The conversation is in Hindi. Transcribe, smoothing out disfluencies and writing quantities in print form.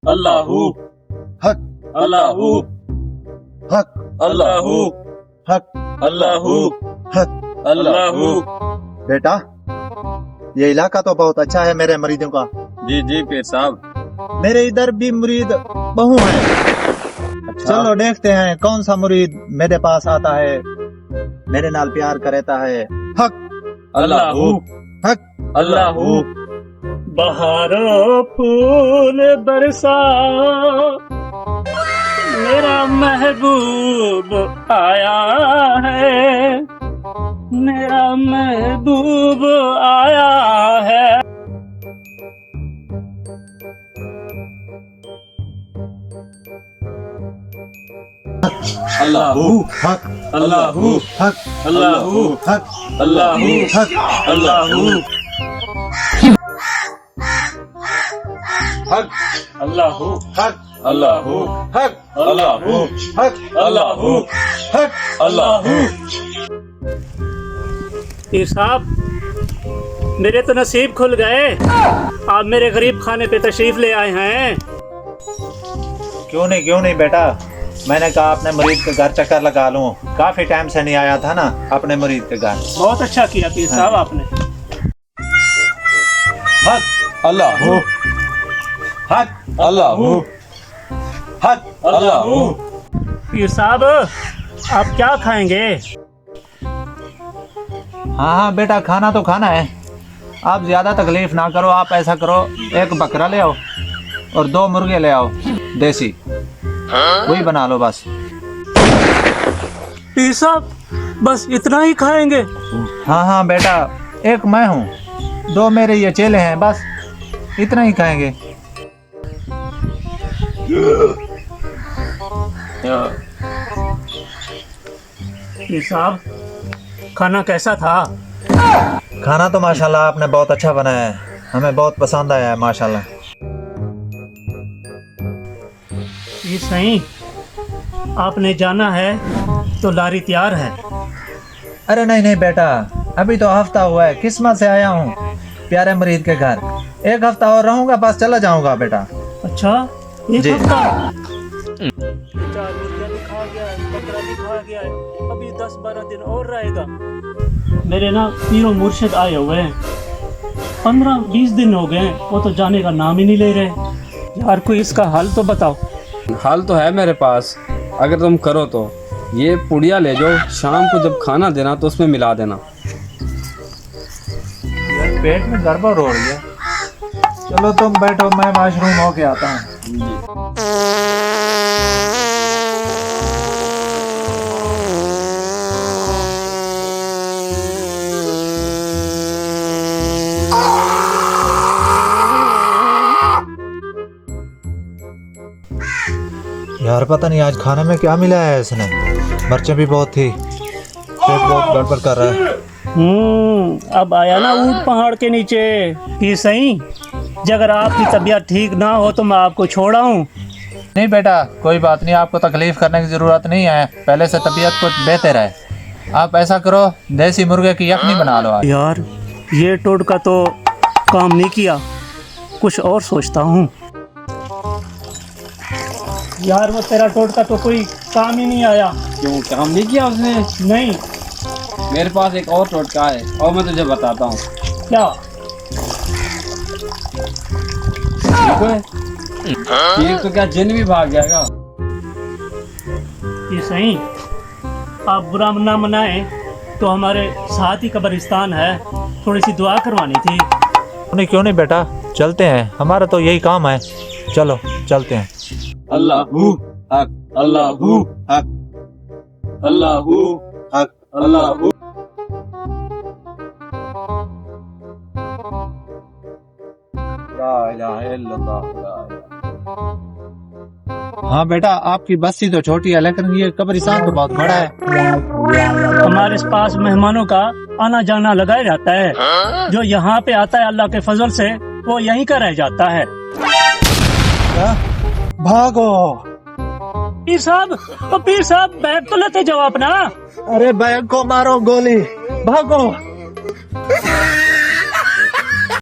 अल्लाहू हक अल्लाहू हक अल्लाहू हक अल्लाहू हक। अल्लाहू। बेटा, ये इलाका तो बहुत अच्छा है मेरे मुरीदों का। जी जी पीर साहब। मेरे इधर भी मुरीद बहु हैं। अच्छा। चलो देखते हैं कौन सा मुरीद मेरे पास आता है, मेरे नाल प्यार करता है। हक अल्लाहू हक अल्लाहू। बहारों फूल बरसा मेरा महबूब आया है, मेरा महबूब आया है। अल्लाहू हक अल्लाहू हक अल्लाहू हक अल्लाहू हक अल्लाहू हक अल्लाहू हक अल्लाहू हक अल्लाहू हक अल्लाहू हक। अल्लाहू। पीर साहब, मेरे तो नसीब खुल गए। आप मेरे गरीब खाने पे तशरीफ ले आए हैं। क्यों नहीं बेटा, मैंने कहा अपने मुरीद के घर चक्कर लगा लूं। काफी टाइम से नहीं आया था ना अपने मुरीद के घर। बहुत अच्छा किया पीर साहब आपने। हक अल्लाहू हक अल्लाहू हक अल्लाहू। पीर साहब, आप क्या खाएंगे? हाँ बेटा, खाना तो खाना है। आप ज्यादा तकलीफ ना करो। आप ऐसा करो, एक बकरा ले आओ और 2 मुर्गे ले आओ देसी, वही बना लो बस। पीर साहब, बस इतना ही खाएंगे? हाँ बेटा, एक मैं हूँ, 2 मेरे ये चेले हैं, बस इतना ही खाएंगे। पीर साहब, खाना कैसा था? खाना तो माशाल्लाह आपने बहुत अच्छा बनाया है, हमें बहुत पसंद आया है माशाल्लाह। ये सही, आपने जाना है तो लारी तैयार है। अरे नहीं बेटा, अभी तो हफ्ता हुआ है, किस्मत से आया हूँ प्यारे मरीद के घर। 1 हफ्ता और रहूंगा, बस चला जाऊंगा बेटा। अच्छा, एक जी। हफ्ता? 4 मुर्गियां भी खा गया है, बकरा भी खा गया है, अभी 10-12 दिन और रहेगा। मेरे ना पीरो मुर्शिद आए हुए हैं, 15-20 दिन हो गए हैं, वो तो जाने का नाम ही नहीं ले रहे। यार कोई इसका हल तो बताओ। हाल तो है मेरे पास, अगर तुम करो तो ये पुड़िया ले जाओ, शाम को जब खाना देना तो उसमें मिला देना। यार पेट में गड़बड़ हो रही है। चलो तुम बैठो, मैं वॉशरूम होके आता हूँ। यार पता नहीं आज खाने में क्या मिला है इसने, मिर्चें भी बहुत थी, पेट बहुत गड़बड़ कर रहा है। अब आया ना ऊंट पहाड़ के नीचे। फिर सही, अगर आपकी तबीयत ठीक ना हो तो मैं आपको छोड़ाऊं? नहीं बेटा, कोई बात नहीं, आपको तकलीफ करने की जरूरत नहीं है, पहले से तबीयत कुछ बेहतर है। आप ऐसा करो, देसी मुर्गे की यखनी बना लो आज। यार ये टोटका तो काम नहीं किया, कुछ और सोचता हूँ। यार वो तेरा टोटका तो कोई काम ही नहीं आया। क्यों, काम नहीं किया उसने? नहीं। मेरे पास एक और टोटका है और मैं तुझे बताता हूँ। क्या? ठीक है? ठीक तो क्या जिन भी भाग जाएगा? ये सही, आप बुरा ना मनाए तो हमारे साथ ही कब्रिस्तान है, थोड़ी सी दुआ करवानी थी। नहीं क्यों नहीं बेटा, चलते हैं, हमारा तो यही काम है, चलो चलते हैं। अल्लाहू हक अल्लाहू हक अल्लाहू हक अल्लाहू। हाँ बेटा, आपकी बस्ती तो छोटी है लेकिन ये कब्रिस्तान तो बहुत बड़ा है। हमारे पास मेहमानों का आना जाना लगाया जाता है, जो यहाँ पे आता है अल्लाह के फजल से वो यहीं का रह जाता है। क्या? भागो। पीर साहब बैग तो लेते जाओ अपना। अरे बैग को मारो गोली, भागो।